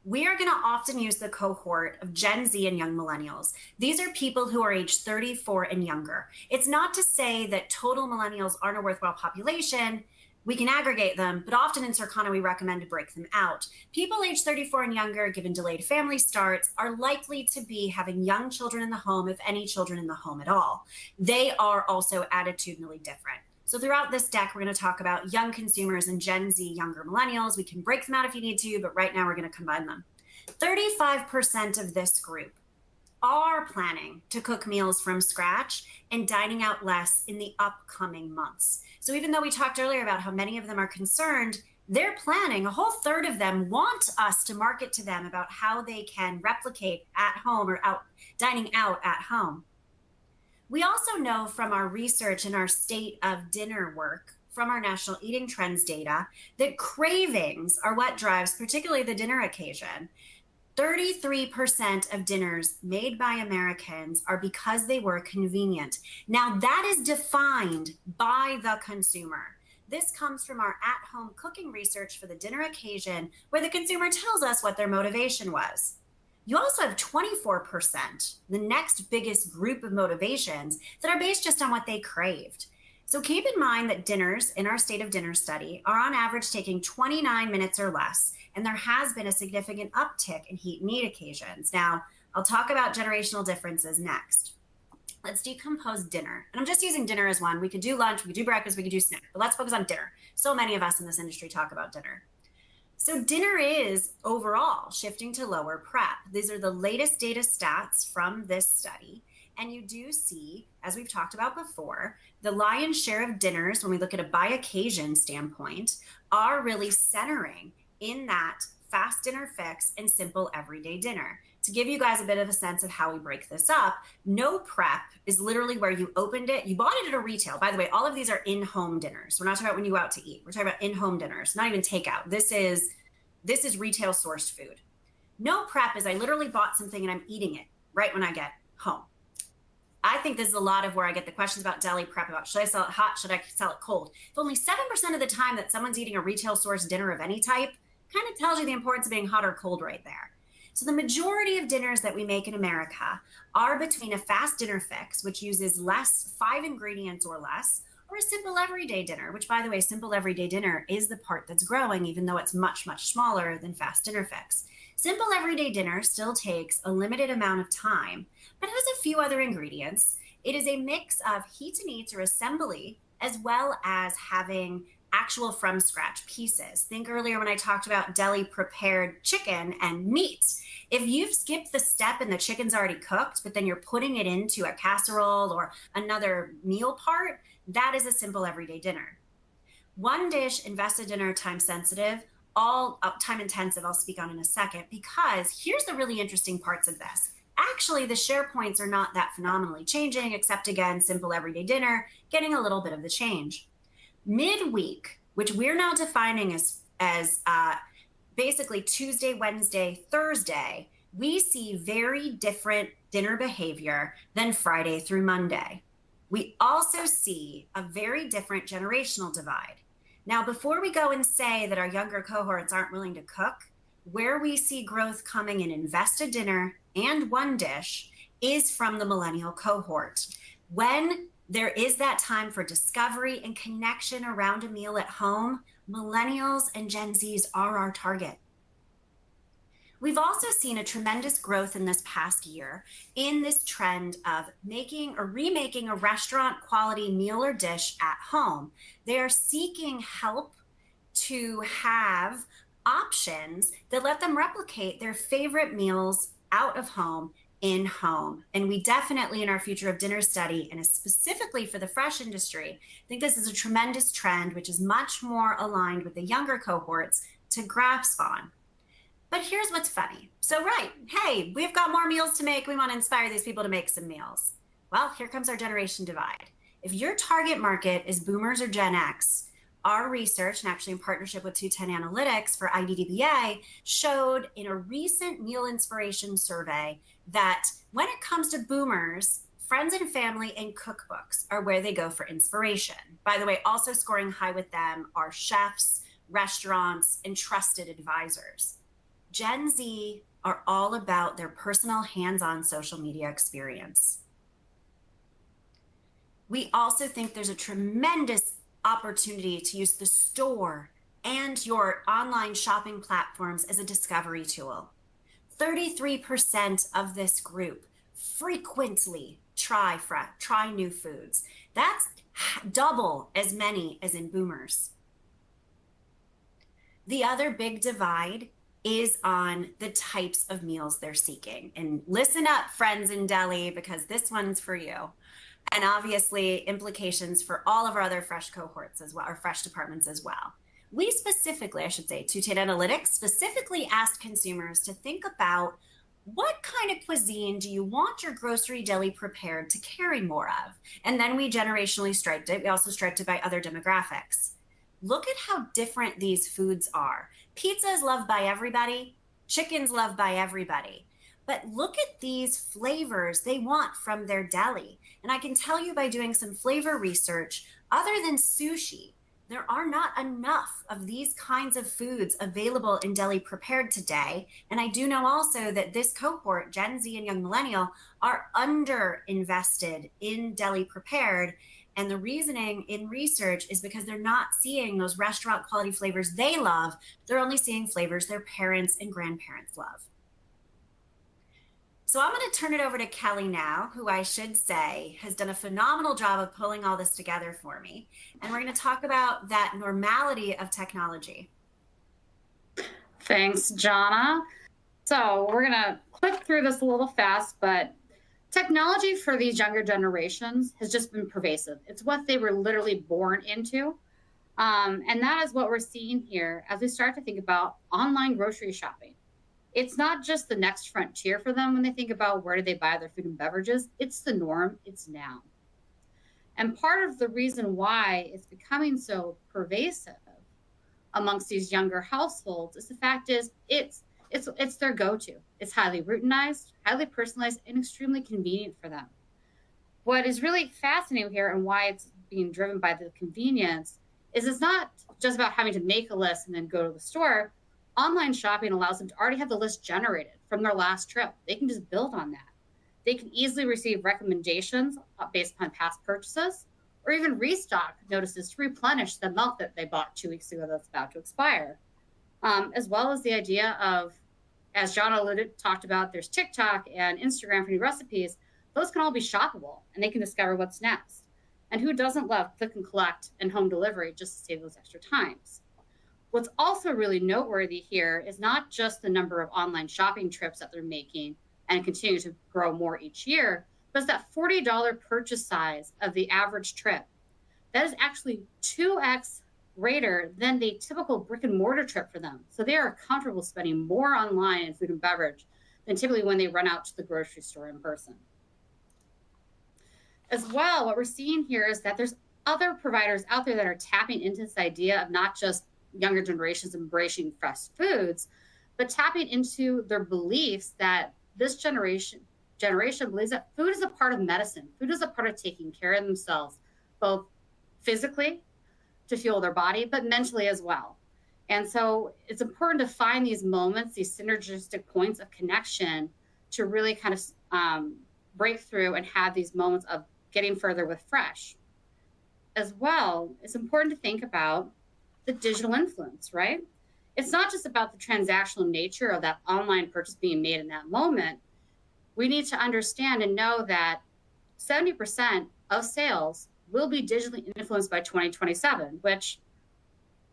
We are going to often use the cohort of Gen Z and young millennials. These are people who are age 34 and younger. It's not to say that total millennials aren't a worthwhile population. we can aggregate them, but often in Circana, we recommend to break them out. People age 34 and younger, given delayed family starts, are likely to be having young children in the home, if any children in the home at all. They are also attitudinally different. So throughout this deck, we're going to talk about young consumers and Gen Z, younger millennials. We can break them out if you need to, but right now we're going to combine them. 35% of this group are planning to cook meals from scratch and dining out less in the upcoming months. So even though we talked earlier about how many of them are concerned, they're planning. A whole third of them want us to market to them about how they can replicate at home or dining out at home. We also know from our research and our state of dinner work from our national eating trends data that cravings are what drives particularly the dinner occasion. 33% of dinners made by Americans are because they were convenient. Now, that is defined by the consumer. This comes from our at-home cooking research for the dinner occasion, where the consumer tells us what their motivation was. You also have 24%, the next biggest group of motivations, that are based just on what they craved. So keep in mind that dinners in our state of dinner study are on average taking 29 minutes or less, and there has been a significant uptick in heat and eat occasions. Now, I'll talk about generational differences next. Let's decompose dinner. And I'm just using dinner as one. We could do lunch, we could do breakfast, we could do snack, but let's focus on dinner. So many of us in this industry talk about dinner. So dinner is overall shifting to lower prep. These are the latest data stats from this study. And you do see, as we've talked about before, the lion's share of dinners, when we look at a by occasion standpoint, are really centering in that fast dinner fix and simple everyday dinner. To give you guys a bit of a sense of how we break this up, no prep is literally where you opened it. You bought it at a retail. By the way, all of these are in-home dinners. We're not talking about when you go out to eat. We're talking about in-home dinners, not even takeout. This is retail sourced food. No prep is I literally bought something and I'm eating it right when I get home. I think this is a lot of where I get the questions about deli prep, about should I sell it hot, should I sell it cold? If only 7% of the time that someone's eating a retail sourced dinner of any type, kind of tells you the importance of being hot or cold right there. So the majority of dinners that we make in America are between a fast dinner fix, which uses 5 ingredients or less, or a simple everyday dinner, which, by the way, simple everyday dinner is the part that's growing, even though it's much, much smaller than fast dinner fix. Simple everyday dinner still takes a limited amount of time, but has a few other ingredients. It is a mix of heat and eats or assembly, as well as having actual from scratch pieces. Think earlier when I talked about deli prepared chicken and meat. If you've skipped the step and the chicken's already cooked, but then you're putting it into a casserole or another meal part, that is a simple everyday dinner. One dish, invested dinner, time sensitive, all time intensive, I'll speak on in a second, because here's the really interesting parts of this. Actually, the share points are not that phenomenally changing, except again, simple everyday dinner, getting a little bit of the change. Midweek, which we're now defining as basically Tuesday, Wednesday, Thursday, we see very different dinner behavior than Friday through Monday. We also see a very different generational divide. Now, before we go and say that our younger cohorts aren't willing to cook, where we see growth coming in invested dinner and one dish is from the millennial cohort. When there is that time for discovery and connection around a meal at home, millennials and Gen Zs are our target. We've also seen a tremendous growth in this past year in this trend of making or remaking a restaurant quality meal or dish at home. They are seeking help to have options that let them replicate their favorite meals out of home in home. And we definitely in our future of dinner study, and specifically for the fresh industry, think this is a tremendous trend, which is much more aligned with the younger cohorts to grasp on. But here's what's funny. So, right, hey, we've got more meals to make. We want to inspire these people to make some meals. Well, here comes our generation divide. If your target market is boomers or Gen X, our research, and actually in partnership with 210 Analytics for IDDBA, showed in a recent meal inspiration survey that when it comes to boomers, friends and family and cookbooks are where they go for inspiration. By the way, also scoring high with them are chefs, restaurants, and trusted advisors. Gen Z are all about their personal hands-on social media experience. We also think there's a tremendous opportunity to use the store and your online shopping platforms as a discovery tool. 33% of this group frequently try new foods. That's double as many as in boomers. The other big divide is on the types of meals they're seeking. And listen up, friends in deli, because this one's for you. And obviously implications for all of our other fresh cohorts as well, or fresh departments as well. We specifically, I should say, 210 Analytics specifically asked consumers to think about what kind of cuisine do you want your grocery deli prepared to carry more of? And then we generationally striped it. We also striped it by other demographics. Look at how different these foods are. Pizza is loved by everybody. Chicken's loved by everybody. But look at these flavors they want from their deli. And I can tell you by doing some flavor research, other than sushi, there are not enough of these kinds of foods available in deli prepared today. And I do know also that this cohort, Gen Z and young millennial, are under invested in deli prepared. And the reasoning in research is because they're not seeing those restaurant quality flavors they love. They're only seeing flavors their parents and grandparents love. So I'm going to turn it over to Kelly now, who I should say has done a phenomenal job of pulling all this together for me. And we're going to talk about that normality of technology. Thanks, Jonna. So we're going to click through this a little fast, but technology for these younger generations has just been pervasive. It's what they were literally born into. And that is what we're seeing here as we start to think about online grocery shopping. It's not just the next frontier for them when they think about where do they buy their food and beverages. It's the norm. It's now. And part of the reason why it's becoming so pervasive amongst these younger households is the fact is it's their go-to. It's highly routinized, highly personalized, and extremely convenient for them. What is really fascinating here and why it's being driven by the convenience is it's not just about having to make a list and then go to the store. Online shopping allows them to already have the list generated from their last trip. They can just build on that. They can easily receive recommendations based upon past purchases, or even restock notices to replenish the milk that they bought 2 weeks ago that's about to expire. As well as the idea of, as John talked about, there's TikTok and Instagram for new recipes. Those can all be shoppable, and they can discover what's next. And who doesn't love click and collect and home delivery just to save those extra times? What's also really noteworthy here is not just the number of online shopping trips that they're making and continue to grow more each year, but it's that $40 purchase size of the average trip. That is actually 2x greater than the typical brick and mortar trip for them. So they are comfortable spending more online in food and beverage than typically when they run out to the grocery store in person. As well, what we're seeing here is that there's other providers out there that are tapping into this idea of not just younger generations embracing fresh foods, but tapping into their beliefs that this generation believes that food is a part of medicine. Food is a part of taking care of themselves, both physically to fuel their body, but mentally as well. And so it's important to find these moments, these synergistic points of connection to really kind of break through and have these moments of getting further with fresh. As well, it's important to think about the digital influence, right? It's not just about the transactional nature of that online purchase being made in that moment. We need to understand and know that 70% of sales will be digitally influenced by 2027, which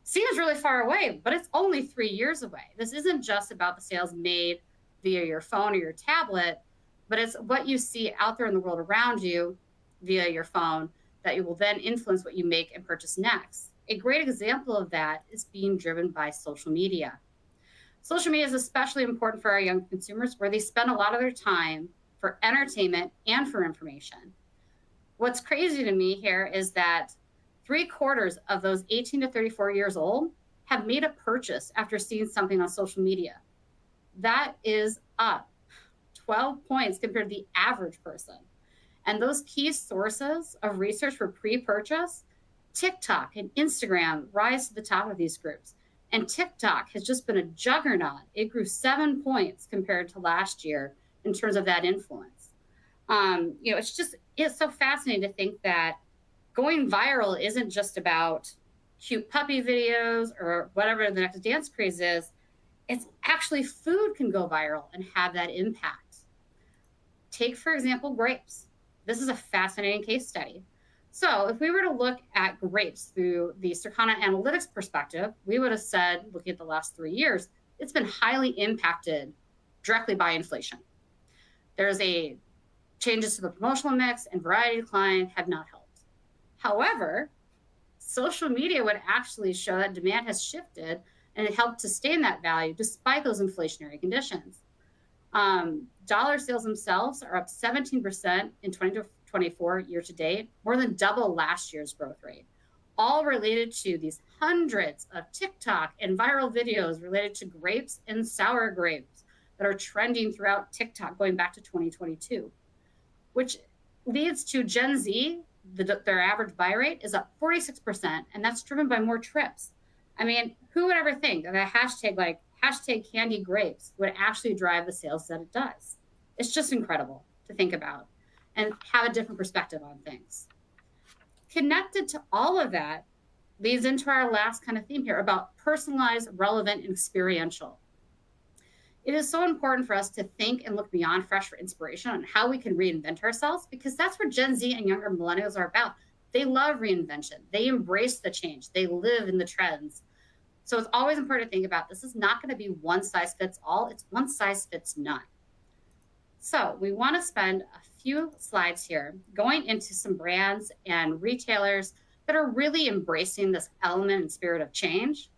seems really far away, but it's only 3 years away. This isn't just about the sales made via your phone or your tablet, but it's what you see out there in the world around you via your phone that you will then influence what you make and purchase next. A great example of that is being driven by social media. Social media is especially important for our young consumers where they spend a lot of their time for entertainment and for information. What's crazy to me here is that 3/4 of those 18 to 34 years old have made a purchase after seeing something on social media. That is up 12 points compared to the average person. And those key sources of research for pre-purchase, TikTok and Instagram rise to the top of these groups. And TikTok has just been a juggernaut. It grew 7 points compared to last year in terms of that influence. It's so fascinating to think that going viral isn't just about cute puppy videos or whatever the next dance craze is. It's actually food can go viral and have that impact. Take, for example, grapes. This is a fascinating case study. So if we were to look at grapes through the Circana analytics perspective, we would have said, looking at the last 3 years, it's been highly impacted directly by inflation. There's a changes to the promotional mix and variety decline have not helped. However, social media would actually show that demand has shifted and it helped sustain that value despite those inflationary conditions. Dollar sales themselves are up 17% in 2024 year to date, more than double last year's growth rate, all related to these hundreds of TikTok and viral videos related to grapes and sour grapes that are trending throughout TikTok going back to 2022, which leads to Gen Z, their average buy rate is up 46%, and that's driven by more trips. I mean, who would ever think that a hashtag like hashtag candy grapes would actually drive the sales that it does? It's just incredible to think about and have a different perspective on things. Connected to all of that leads into our last kind of theme here about personalized, relevant, and experiential. It is so important for us to think and look beyond fresh for inspiration on how we can reinvent ourselves, because that's what Gen Z and younger millennials are about. They love reinvention. They embrace the change. They live in the trends. So it's always important to think about this is not going to be one size fits all. It's one size fits none. So we want to spend a few slides here going into some brands and retailers that are really embracing this element and spirit of change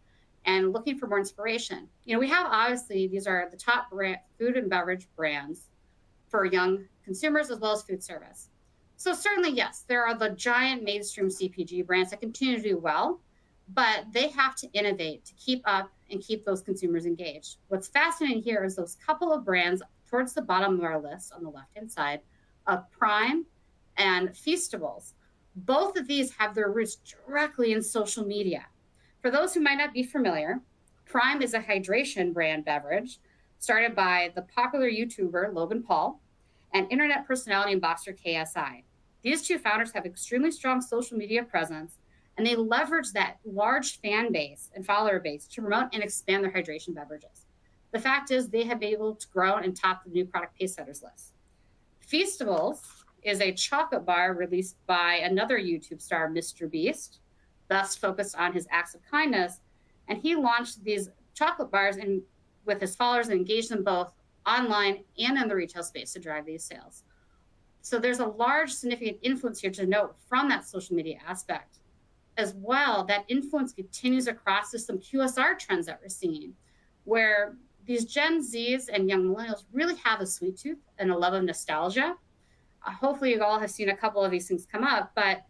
and looking for more inspiration. You know, we have obviously, these are the top food and beverage brands for young consumers as well as food service. So certainly, yes, there are the giant mainstream CPG brands that continue to do well, but they have to innovate to keep up and keep those consumers engaged. What's fascinating here is those couple of brands towards the bottom of our list on the left-hand side of Prime and Feastables. Both of these have their roots directly in social media. For those who might not be familiar, Prime is a hydration brand beverage started by the popular YouTuber Logan Paul and internet personality and boxer KSI. These two founders have extremely strong social media presence, and they leverage that large fan base and follower base to promote and expand their hydration beverages. The fact is they have been able to grow and top the new product pace setters list. Feastables is a chocolate bar released by another YouTube star, Mr. Beast, thus focused on his acts of kindness. And he launched these chocolate bars with his followers and engaged them both online and in the retail space to drive these sales. So there's a large significant influence here to note from that social media aspect. As well, that influence continues across to some QSR trends that we're seeing, where these Gen Zs and young millennials really have a sweet tooth and a love of nostalgia. Hopefully you all have seen a couple of these things come up, but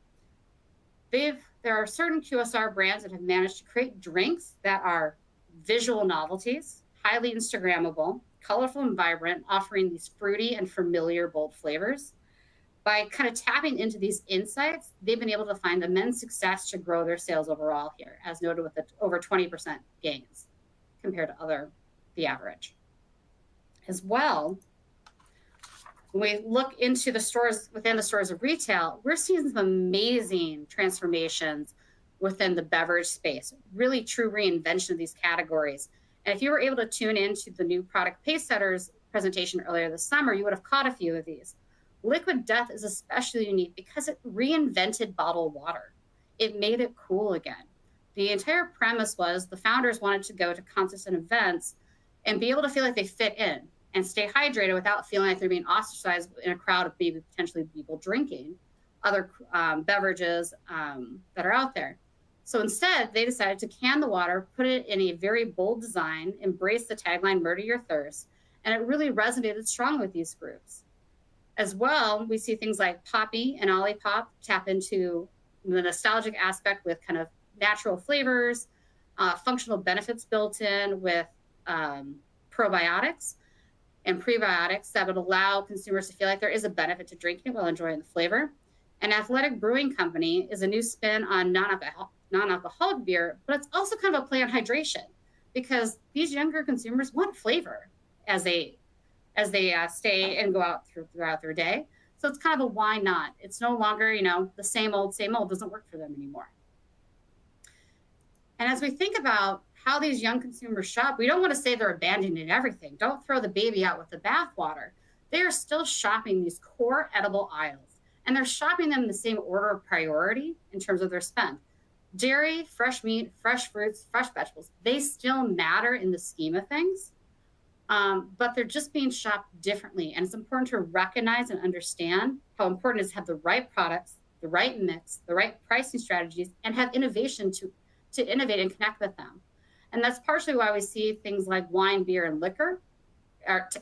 there are certain QSR brands that have managed to create drinks that are visual novelties, highly Instagrammable, colorful and vibrant, offering these fruity and familiar bold flavors. By kind of tapping into these insights, they've been able to find immense success to grow their sales overall here, as noted with the over 20% gains compared to the average. As well, when we look into the stores, within the stores of retail, we're seeing some amazing transformations within the beverage space, really true reinvention of these categories. And if you were able to tune into the new product pace setters presentation earlier this summer, you would have caught a few of these. Liquid Death is especially unique because it reinvented bottled water. It made it cool again. The entire premise was the founders wanted to go to concerts and events and be able to feel like they fit in and stay hydrated without feeling like they're being ostracized in a crowd of maybe potentially people drinking other beverages that are out there. So instead, they decided to can the water, put it in a very bold design, embrace the tagline, murder your thirst, and it really resonated strong with these groups. As well, we see things like Poppy and Olipop tap into the nostalgic aspect with kind of natural flavors, functional benefits built in with probiotics and prebiotics that would allow consumers to feel like there is a benefit to drinking it while enjoying the flavor. And Athletic Brewing Company is a new spin on non-alcoholic beer, but it's also kind of a play on hydration because these younger consumers want flavor as they stay and go out throughout their day. So it's kind of a why not? It's no longer, the same old, doesn't work for them anymore. And as we think about how these young consumers shop, we don't want to say they're abandoning everything. Don't throw the baby out with the bathwater. They are still shopping these core edible aisles, and they're shopping them in the same order of priority in terms of their spend. Dairy, fresh meat, fresh fruits, fresh vegetables, they still matter in the scheme of things, but they're just being shopped differently. And it's important to recognize and understand how important it is to have the right products, the right mix, the right pricing strategies, and have innovation to innovate and connect with them. And that's partially why we see things like wine, beer, and liquor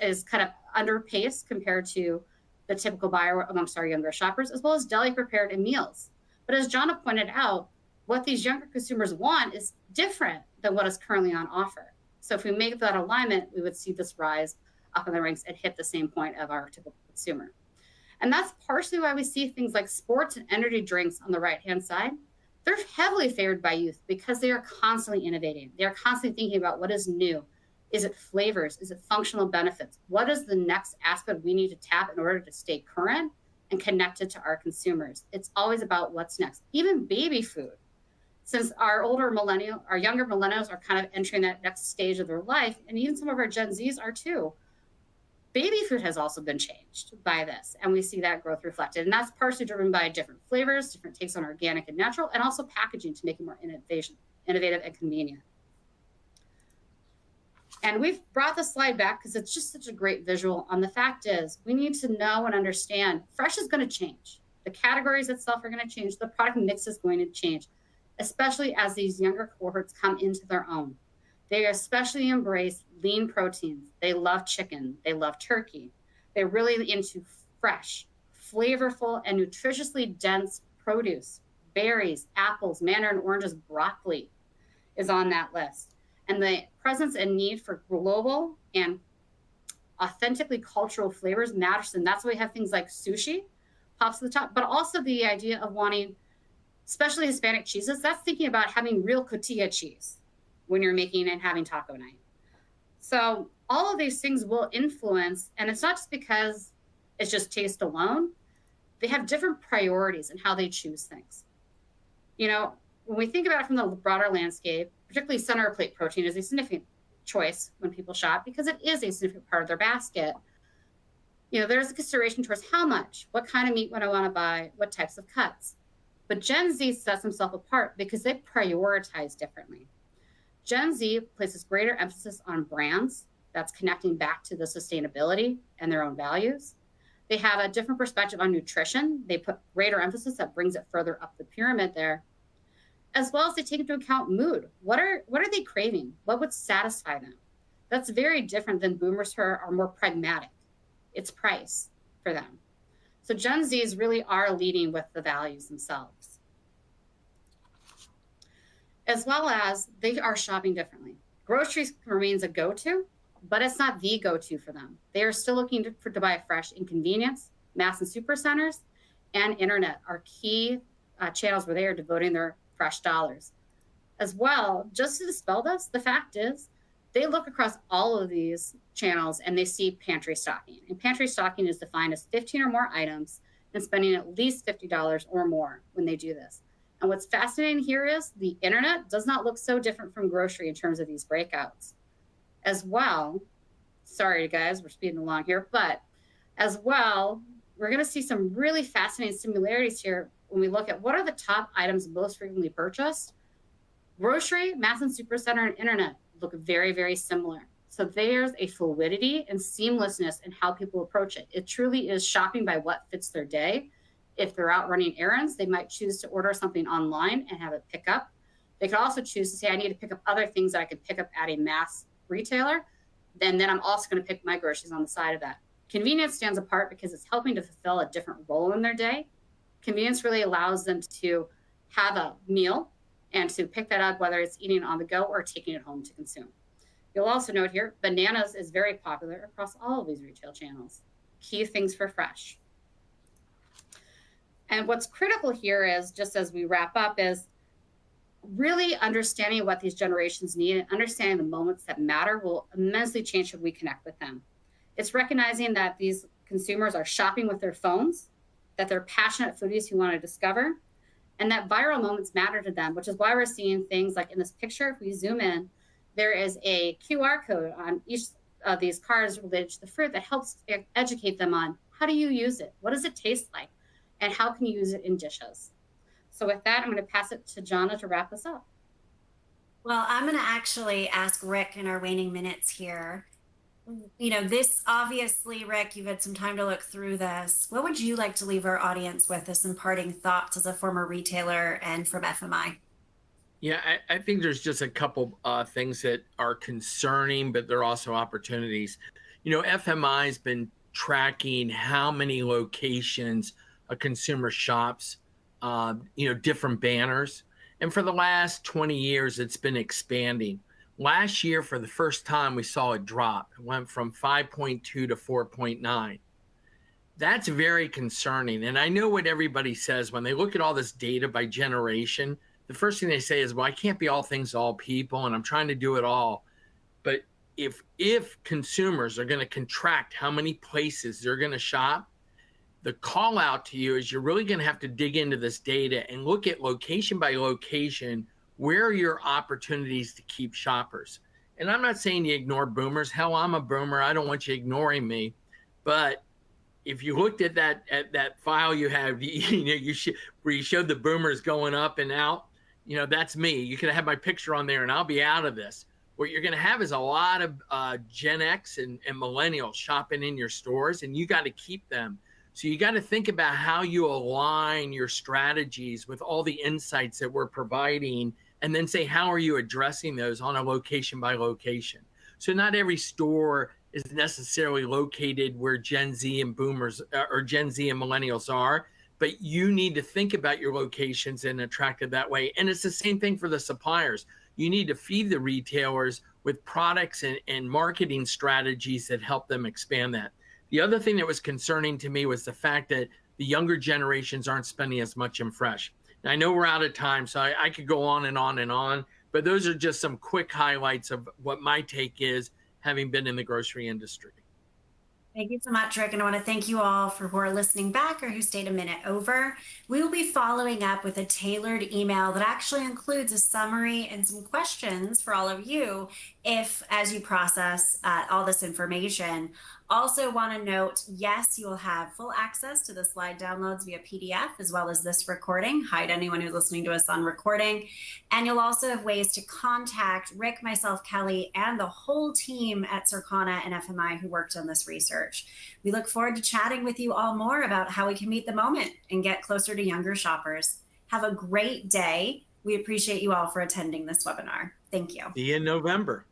is kind of underpaced compared to the typical buyer amongst our younger shoppers, as well as deli prepared and meals. But as Jonna pointed out, what these younger consumers want is different than what is currently on offer. So if we make that alignment, we would see this rise up in the ranks and hit the same point of our typical consumer. And that's partially why we see things like sports and energy drinks on the right-hand side. They're heavily favored by youth because they are constantly innovating. They are constantly thinking about what is new. Is it flavors? Is it functional benefits? What is the next aspect we need to tap in order to stay current and connected to our consumers? It's always about what's next. Even baby food. Since our younger millennials are kind of entering that next stage of their life, and even some of our Gen Zs are too, baby food has also been changed by this, and we see that growth reflected. And that's partially driven by different flavors, different takes on organic and natural, and also packaging to make it more innovative and convenient. And we've brought the slide back because it's just such a great visual on the fact is we need to know and understand fresh is going to change. The categories itself are going to change. The product mix is going to change, especially as these younger cohorts come into their own. They especially embrace lean proteins. They love chicken. They love turkey. They're really into fresh, flavorful, and nutritiously dense produce. Berries, apples, mandarin oranges, broccoli is on that list. And the presence and need for global and authentically cultural flavors matters. And that's why we have things like sushi pops to the top, but also the idea of wanting, especially Hispanic cheeses, that's thinking about having real cotija cheese when you're making and having taco night. So all of these things will influence, and it's not just because it's just taste alone. They have different priorities in how they choose things. When we think about it from the broader landscape, particularly center of plate protein is a significant choice when people shop because it is a significant part of their basket. There's a consideration towards how much, what kind of meat would I want to buy, what types of cuts. But Gen Z sets themselves apart because they prioritize differently. Gen Z places greater emphasis on brands that's connecting back to the sustainability and their own values. They have a different perspective on nutrition. They put greater emphasis that brings it further up the pyramid there, as well as they take into account mood. What are they craving? What would satisfy them? That's very different than boomers who are more pragmatic. It's price for them. So Gen Zs really are leading with the values themselves, as well as they are shopping differently. Groceries remains a go-to, but it's not the go-to for them. They are still looking to buy fresh in convenience, mass and super centers, and internet are key channels where they are devoting their fresh dollars. As well, just to dispel this, the fact is they look across all of these channels and they see pantry stocking. And pantry stocking is defined as 15 or more items and spending at least $50 or more when they do this. And what's fascinating here is the internet does not look so different from grocery in terms of these breakouts. As well, sorry guys, we're speeding along here, but as well, we're going to see some really fascinating similarities here when we look at what are the top items most frequently purchased. Grocery, mass and supercenter, and internet look very, very similar. So there's a fluidity and seamlessness in how people approach it. It truly is shopping by what fits their day. If they're out running errands, they might choose to order something online and have it pick up. They could also choose to say, I need to pick up other things that I could pick up at a mass retailer. Then I'm also going to pick my groceries on the side of that. Convenience stands apart because it's helping to fulfill a different role in their day. Convenience really allows them to have a meal and to pick that up, whether it's eating on the go or taking it home to consume. You'll also note here, bananas is very popular across all of these retail channels. Key things for fresh. And what's critical here is, just as we wrap up, is really understanding what these generations need and understanding the moments that matter will immensely change how we connect with them. It's recognizing that these consumers are shopping with their phones, that they're passionate foodies who want to discover, and that viral moments matter to them, which is why we're seeing things like in this picture. If we zoom in, there is a QR code on each of these cards related to the fruit that helps educate them on how do you use it, what does it taste like, and how can you use it in dishes. So with that, I'm going to pass it to Jonna to wrap this up. Well, I'm going to actually ask Rick in our waning minutes here. You know, this obviously, Rick, you've had some time to look through this. What would you like to leave our audience with as some parting thoughts as a former retailer and from FMI? Yeah, I think there's just a couple things that are concerning, but they're also opportunities. You know, FMI has been tracking how many locations a consumer shops, different banners. And for the last 20 years, it's been expanding. Last year, for the first time, we saw a drop. It went from 5.2 to 4.9. That's very concerning. And I know what everybody says when they look at all this data by generation. The first thing they say is, well, I can't be all things to all people, and I'm trying to do it all. But if consumers are going to contract how many places they're going to shop, the call out to you is you're really going to have to dig into this data and look at location by location, where are your opportunities to keep shoppers? And I'm not saying you ignore boomers. Hell, I'm a boomer. I don't want you ignoring me. But if you looked at that file you have, where you showed the boomers going up and out, that's me. You could have my picture on there and I'll be out of this. What you're going to have is a lot of Gen X and millennials shopping in your stores, and you got to keep them. So you got to think about how you align your strategies with all the insights that we're providing, and then say, how are you addressing those on a location by location? So not every store is necessarily located where Gen Z and boomers or Gen Z and millennials are, but you need to think about your locations and attract it that way. And it's the same thing for the suppliers. You need to feed the retailers with products and marketing strategies that help them expand that. The other thing that was concerning to me was the fact that the younger generations aren't spending as much in fresh. Now, I know we're out of time, so I could go on and on and on, but those are just some quick highlights of what my take is, having been in the grocery industry. Thank you so much, Rick. And I want to thank you all for who are listening back or who stayed a minute over. We will be following up with a tailored email that actually includes a summary and some questions for all of you if, as you process all this information. Also want to note, yes, you will have full access to the slide downloads via PDF, as well as this recording. Hi to anyone who's listening to us on recording. And you'll also have ways to contact Rick, myself, Kelly, and the whole team at Circana and FMI who worked on this research. We look forward to chatting with you all more about how we can meet the moment and get closer to younger shoppers. Have a great day. We appreciate you all for attending this webinar. Thank you. See you in November.